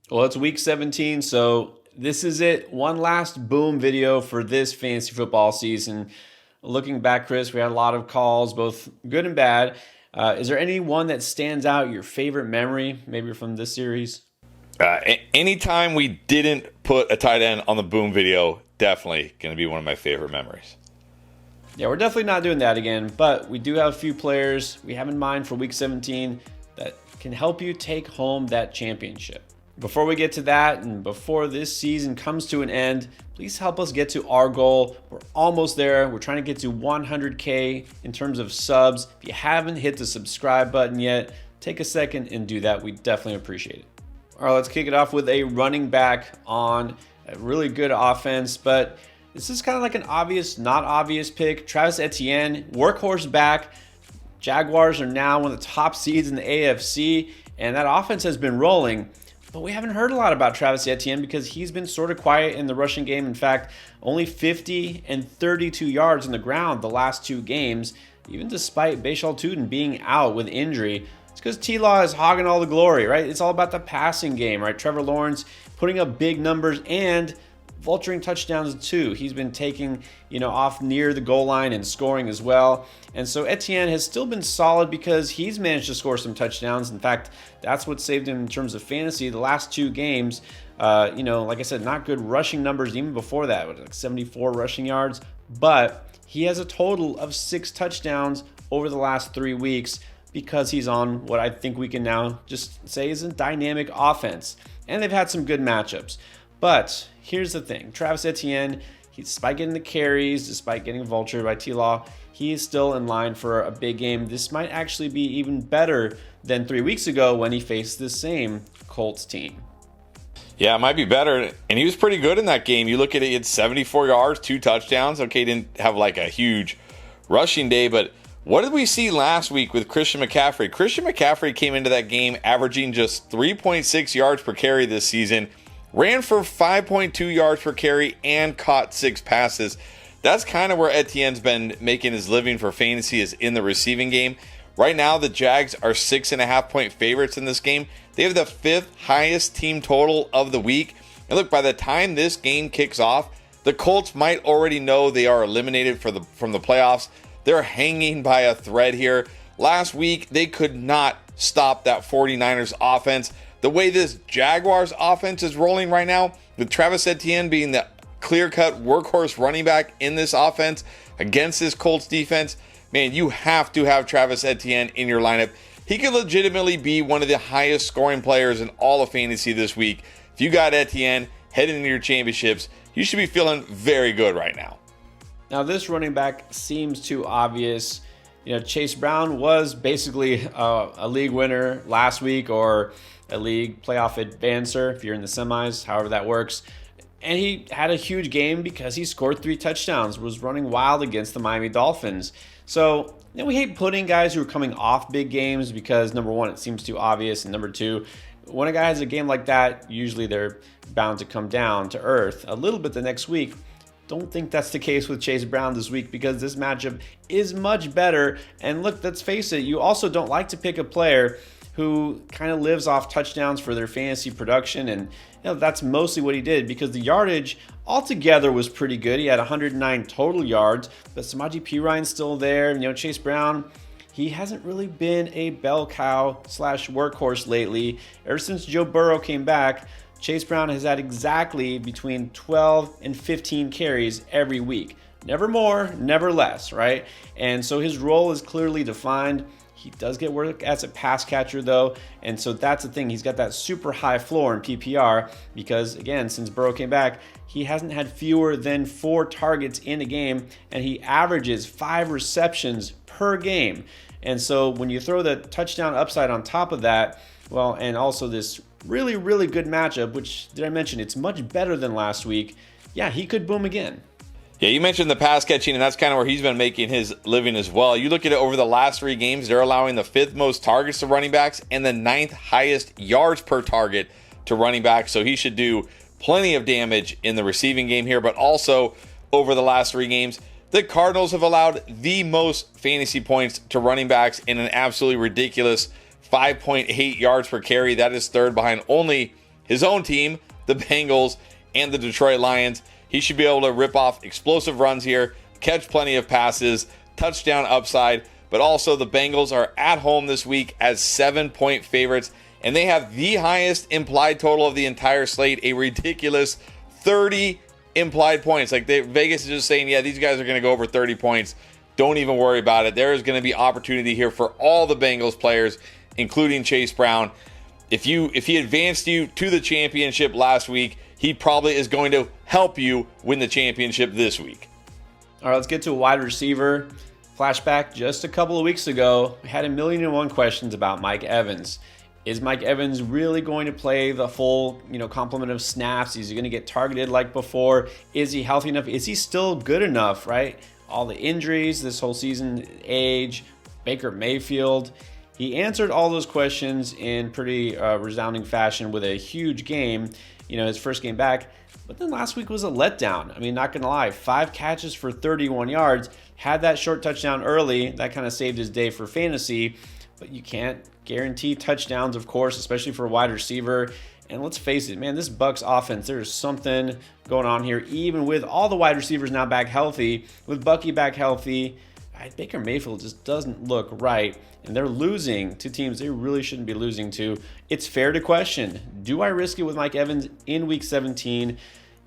Well, it's week 17, so this is it. One last boom video for this fantasy football season. Looking back, Chris, we had a lot of calls, both good and bad. Is there any one that stands out, your favorite memory, maybe from this series? Anytime we didn't put a tight end on the boom video, definitely going to be one of my favorite memories. Yeah, we're definitely not doing that again, but we do have a few players we have in mind for week 17 that can help you take home that championship. Before we get to that, and before this season comes to an end, please help us get to our goal. We're almost there. We're trying to get to 100K in terms of subs. If you haven't hit the subscribe button yet, take a second and do that. We definitely appreciate it. All right, let's kick it off with a running back on a really good offense, but this is kind of like an obvious, not obvious pick. Travis Etienne, workhorse back. Jaguars are now one of the top seeds in the AFC, and that offense has been rolling. But we haven't heard a lot about Travis Etienne because he's been sort of quiet in the rushing game. In fact, only 50 and 32 yards on the ground the last two games, even despite Bashal Tuten being out with injury. It's because T-Law is hogging all the glory, right? It's all about the passing game, right? Trevor Lawrence putting up big numbers and vulturing touchdowns too. He's been taking, off near the goal line and scoring as well. And so Etienne has still been solid because he's managed to score some touchdowns. In fact, that's what saved him in terms of fantasy. The last two games, like I said, not good rushing numbers even before that, like 74 rushing yards. But he has a total of 6 touchdowns over the last 3 weeks because he's on what I think we can now just say is a dynamic offense. And they've had some good matchups. But here's the thing. Travis Etienne, despite getting the carries, despite getting vultured by T-Law, he is still in line for a big game. This might actually be even better than 3 weeks ago when he faced the same Colts team. Yeah, it might be better. And he was pretty good in that game. You look at it, he had 74 yards, 2 touchdowns. Okay, he didn't have like a huge rushing day, but what did we see last week with Christian McCaffrey? Christian McCaffrey came into that game averaging just 3.6 yards per carry this season. Ran for 5.2 yards per carry and caught 6 passes. That's kind of where Etienne's been making his living for fantasy, is in the receiving game. Right now, the Jags are 6.5-point favorites in this game. They have the 5th highest team total of the week. And look, by the time this game kicks off, the Colts might already know they are eliminated from the playoffs. They're hanging by a thread here. Last week, they could not stop that 49ers offense. The way this Jaguars offense is rolling right now, with Travis Etienne being the clear-cut workhorse running back in this offense against this Colts defense, man, you have to have Travis Etienne in your lineup. He could legitimately be one of the highest scoring players in all of fantasy this week. If you got Etienne heading into your championships, you should be feeling very good right now. Now, this running back seems too obvious. Chase Brown was basically a league winner last week, or a league playoff advancer if you're in the semis, however that works. And he had a huge game because he scored 3 touchdowns, was running wild against the Miami Dolphins. So, we hate putting guys who are coming off big games because, number one, it seems too obvious, and number two, when a guy has a game like that, usually they're bound to come down to earth a little bit the next week. Don't think that's the case with Chase Brown this week because this matchup is much better. And look, let's face it, you also don't like to pick a player who kind of lives off touchdowns for their fantasy production. And that's mostly what he did because the yardage altogether was pretty good. He had 109 total yards, but Samaje Perine's still there. Chase Brown, he hasn't really been a bell cow / workhorse lately. Ever since Joe Burrow came back, Chase Brown has had exactly between 12 and 15 carries every week. Never more, never less, right? And so his role is clearly defined. He does get work as a pass catcher, though, and so that's the thing. He's got that super high floor in PPR because, again, since Burrow came back, he hasn't had fewer than 4 targets in a game, and he averages 5 receptions per game. And so when you throw the touchdown upside on top of that, well, and also this really, really good matchup, which, did I mention, it's much better than last week. Yeah, he could boom again. Yeah, you mentioned the pass catching, and that's kind of where he's been making his living as well. You look at it over the last 3 games, they're allowing the 5th most targets to running backs and the 9th highest yards per target to running backs. So he should do plenty of damage in the receiving game here, but also over the last 3 games, the Cardinals have allowed the most fantasy points to running backs in an absolutely ridiculous 5.8 yards per carry. That is third behind only his own team, the Bengals, and the Detroit Lions. He should be able to rip off explosive runs here, catch plenty of passes, touchdown upside, but also the Bengals are at home this week as 7-point favorites, and they have the highest implied total of the entire slate, a ridiculous 30 implied points. Like Vegas is just saying, yeah, these guys are going to go over 30 points. Don't even worry about it. There is going to be opportunity here for all the Bengals players, including Chase Brown. If he advanced you to the championship last week, he probably is going to help you win the championship this week. All right, let's get to a wide receiver. Flashback just a couple of weeks ago, we had 1,000,001 questions about Mike Evans. Is Mike Evans really going to play the full, complement of snaps? Is he going to get targeted like before? Is he healthy enough? Is he still good enough, right? All the injuries this whole season, age, Baker Mayfield. He answered all those questions in pretty resounding fashion with a huge game, his first game back. But then last week was a letdown. I mean, not going to lie, 5 catches for 31 yards. Had that short touchdown early. That kind of saved his day for fantasy. But you can't guarantee touchdowns, of course, especially for a wide receiver. And let's face it, man, this Bucs offense, there's something going on here. Even with all the wide receivers now back healthy, with Bucky back healthy, Baker Mayfield just doesn't look right. And they're losing to teams they really shouldn't be losing to. It's fair to question, do I risk it with Mike Evans in Week 17?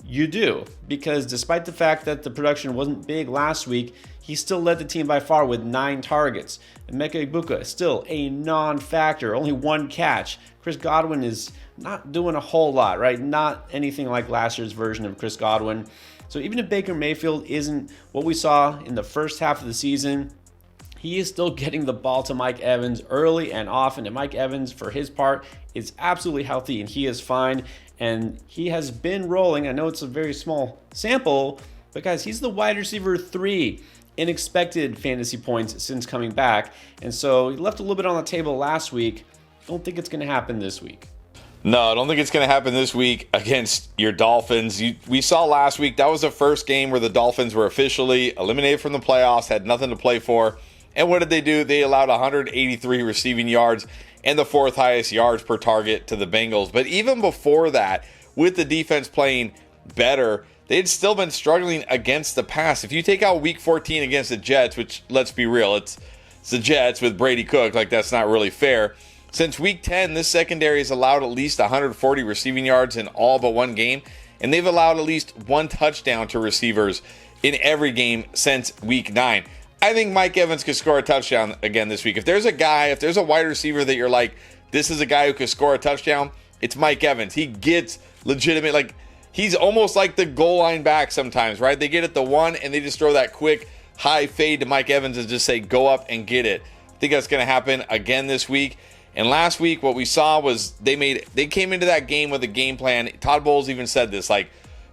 You do, because despite the fact that the production wasn't big last week, he still led the team by far with 9 targets. Emeka Egbuka still a non-factor, only 1 catch. Chris Godwin is not doing a whole lot, right? Not anything like last year's version of Chris Godwin. So even if Baker Mayfield isn't what we saw in the first half of the season, he is still getting the ball to Mike Evans early and often. And Mike Evans, for his part, is absolutely healthy and he is fine. And he has been rolling. I know it's a very small sample, but guys, he's the wide receiver 3 in expected fantasy points since coming back. And so he left a little bit on the table last week. Don't think it's going to happen this week. No, I don't think it's going to happen this week against your Dolphins. We saw last week, that was the first game where the Dolphins were officially eliminated from the playoffs, had nothing to play for. And what did they do? They allowed 183 receiving yards and the 4th highest yards per target to the Bengals. But even before that, with the defense playing better, they'd still been struggling against the pass. If you take out Week 14 against the Jets, which, let's be real, it's the Jets with Brady Cook, like that's not really fair. Since Week 10, this secondary has allowed at least 140 receiving yards in all but one game, and they've allowed at least 1 touchdown to receivers in every game since Week 9. I think Mike Evans could score a touchdown again this week. If there's a wide receiver that you're like, this is a guy who could score a touchdown, it's Mike Evans. He gets legitimate, he's almost like the goal line back sometimes, right? They get at the 1 and they just throw that quick high fade to Mike Evans and just say, go up and get it. I think that's going to happen again this week. And last week, what we saw was they came into that game with a game plan. Todd Bowles even said this,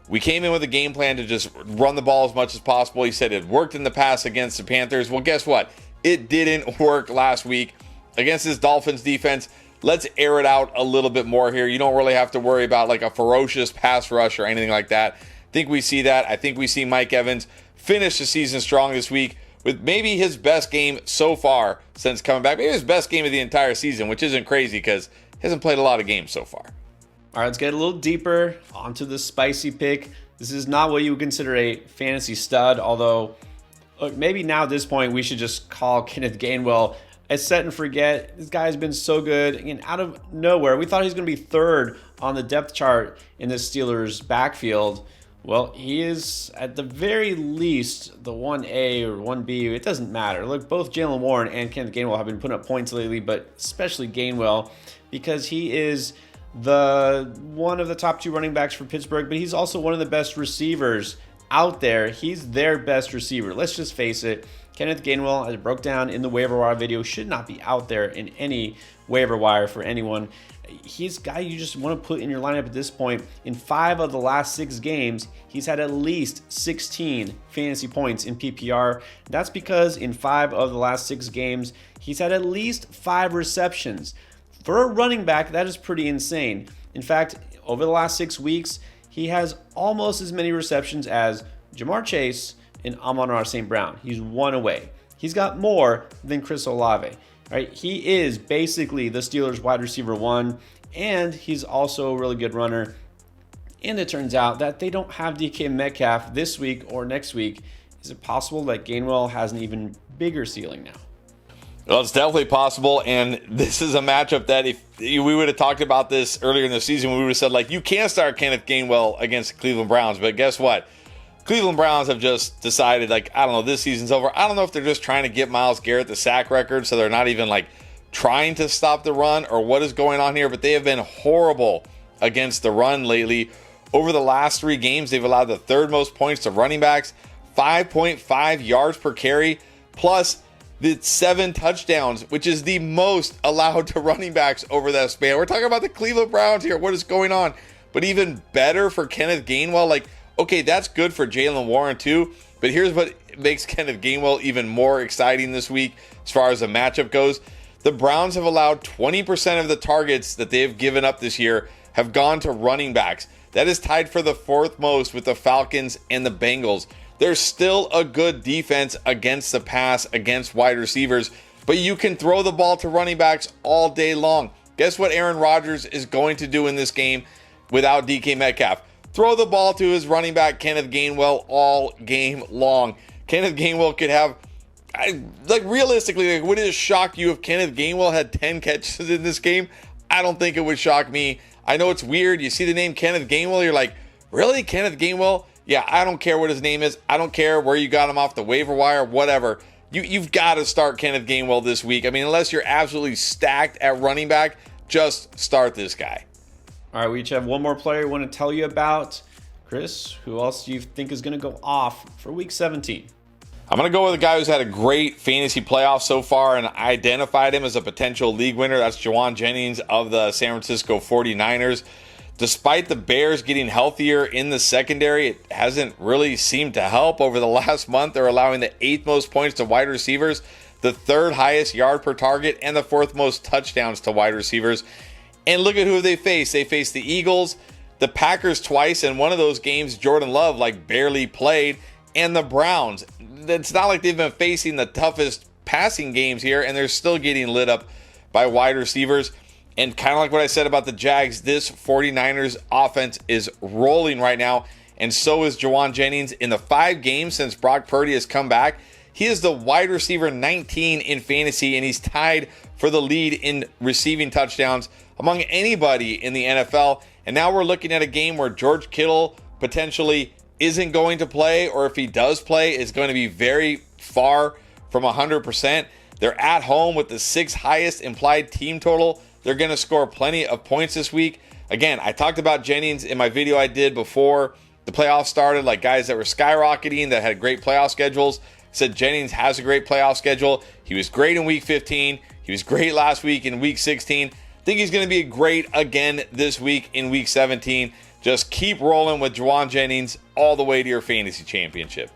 we came in with a game plan to just run the ball as much as possible. He said it worked in the past against the Panthers. Well, guess what? It didn't work last week against this Dolphins defense. Let's air it out a little bit more here. You don't really have to worry about a ferocious pass rush or anything like that. I think we see that. I think we see Mike Evans finish the season strong this week with maybe his best game so far since coming back. Maybe his best game of the entire season, which isn't crazy because he hasn't played a lot of games so far. All right, let's get a little deeper onto the spicy pick. This is not what you would consider a fantasy stud, although look, maybe now at this point we should just call Kenneth Gainwell a set and forget. This guy has been so good. Again, out of nowhere, we thought he was going to be 3rd on the depth chart in the Steelers' backfield. Well, he is at the very least the 1A or 1B. It doesn't matter. Look, both Jaylen Warren and Kenneth Gainwell have been putting up points lately, but especially Gainwell because he is one of the top 2 running backs for Pittsburgh, but he's also one of the best receivers out there. He's their best receiver. Let's just face it. Kenneth Gainwell, as it broke down in the waiver wire video, should not be out there in any waiver wire for anyone. He's a guy you just want to put in your lineup at this point. In 5 of the last 6 games, he's had at least 16 fantasy points in PPR. That's because in 5 of the last 6 games, he's had at least 5 receptions. For a running back, that is pretty insane. In fact, over the last 6 weeks, he has almost as many receptions as Jamar Chase and Amon-Ra St. Brown. He's 1 away. He's got more than Chris Olave. Right? He is basically the Steelers wide receiver 1. and he's also a really good runner. And it turns out that they don't have DK Metcalf this week or next week. Is it possible that Gainwell has an even bigger ceiling now? Well, it's definitely possible, and this is a matchup that if we would have talked about this earlier in the season, we would have said, like, you can't start Kenneth Gainwell against the Cleveland Browns, but guess what? Cleveland Browns have just decided, like, I don't know, this season's over. I don't know if they're just trying to get Myles Garrett the sack record, so they're not even, like, trying to stop the run or what is going on here, but they have been horrible against the run lately. Over the last 3 games, they've allowed the 3rd most points to running backs, 5.5 yards per carry, plus the 7 touchdowns, which is the most allowed to running backs over that span. We're talking about the Cleveland Browns here. What is going on? But even better for Kenneth Gainwell. Like, okay, that's good for Jaylen Warren too. But here's what makes Kenneth Gainwell even more exciting this week as far as the matchup goes. The Browns have allowed 20% of the targets that they've given up this year have gone to running backs. That is tied for the 4th most with the Falcons and the Bengals. There's still a good defense against the pass, against wide receivers, but you can throw the ball to running backs all day long. Guess what Aaron Rodgers is going to do in this game without DK Metcalf? Throw the ball to his running back, Kenneth Gainwell, all game long. Kenneth Gainwell could have, realistically, would it shock you if Kenneth Gainwell had 10 catches in this game? I don't think it would shock me. I know it's weird. You see the name Kenneth Gainwell, you're like, really? Kenneth Gainwell? Yeah, I don't care what his name is. I don't care where you got him off the waiver wire, whatever. You've got to start Kenneth Gainwell this week. I mean, unless you're absolutely stacked at running back, just start this guy. All right, we each have one more player we want to tell you about. Chris, who else do you think is going to go off for Week 17? I'm going to go with a guy who's had a great fantasy playoff so far, and I identified him as a potential league winner. That's Jauan Jennings of the San Francisco 49ers. Despite the Bears getting healthier in the secondary, it hasn't really seemed to help. Over the last month, they're allowing the 8th most points to wide receivers, the 3rd highest yard per target, and the 4th most touchdowns to wide receivers. And look at who they face. They face the Eagles, the Packers twice, and one of those games, Jordan Love barely played, and the Browns. It's not like they've been facing the toughest passing games here, and they're still getting lit up by wide receivers. And kind of like what I said about the Jags, this 49ers offense is rolling right now, and so is Jauan Jennings. In the 5 games since Brock Purdy has come back, he is the wide receiver 19 in fantasy, and he's tied for the lead in receiving touchdowns among anybody in the NFL. And now we're looking at a game where George Kittle potentially isn't going to play, or if he does play, is going to be very far from 100%. They're at home with the 6th highest implied team total. They're going to score plenty of points this week. Again, I talked about Jennings in my video I did before the playoffs started, like guys that were skyrocketing, that had great playoff schedules. I said Jennings has a great playoff schedule. He was great in Week 15. He was great last week in Week 16. I think he's going to be great again this week in Week 17. Just keep rolling with Jauan Jennings all the way to your fantasy championship.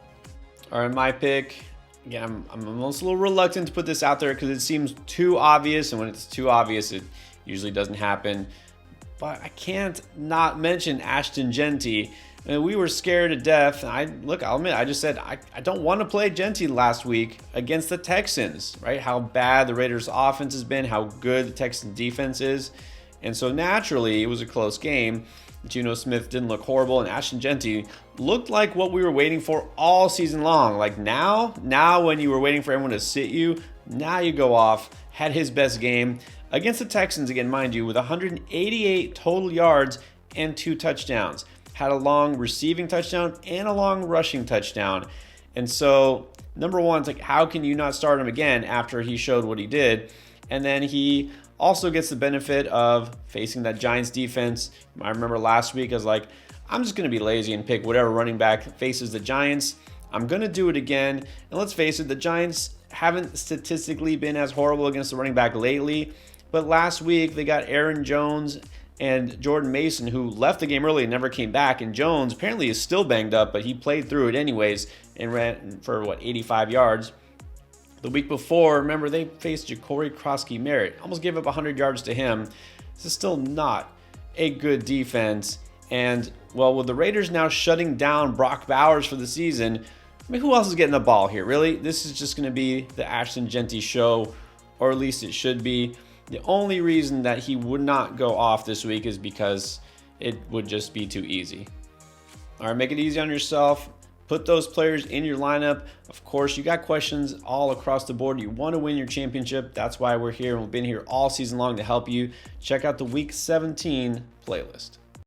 All right, my pick. Again, I'm almost a little reluctant to put this out there because it seems too obvious, and when it's too obvious, it usually doesn't happen. But I can't not mention Ashton Genty. We were scared to death. I'll admit, I just said I don't want to play Genty last week against the Texans, right? How bad the Raiders' offense has been, how good the Texans' defense is. And so naturally, it was a close game. Geno Smith didn't look horrible, and Ashton Genty looked like what we were waiting for all season long. Like now when you were waiting for everyone to sit you, now you go off, had his best game against the Texans, again, mind you, with 188 total yards and 2 touchdowns. Had a long receiving touchdown and a long rushing touchdown. And so, number one, it's like, how can you not start him again after he showed what he did? And then he also gets the benefit of facing that Giants defense. I remember last week I was like, I'm just going to be lazy and pick whatever running back faces the Giants. I'm going to do it again. And let's face it, the Giants haven't statistically been as horrible against the running back lately. But last week they got Aaron Jones and Jordan Mason, who left the game early and never came back. And Jones apparently is still banged up, but he played through it anyways and ran for 85 yards. The week before, remember, they faced Ja'Cory Krosky-Merritt. Almost gave up 100 yards to him. This is still not a good defense. And, well, with the Raiders now shutting down Brock Bowers for the season, I mean, who else is getting the ball here, really? This is just going to be the Ashton Genty show, or at least it should be. The only reason that he would not go off this week is because it would just be too easy. All right, make it easy on yourself. Put those players in your lineup. Of course, you got questions all across the board. You want to win your championship. That's why we're here, and we've been here all season long to help you. Check out the Week 17 playlist.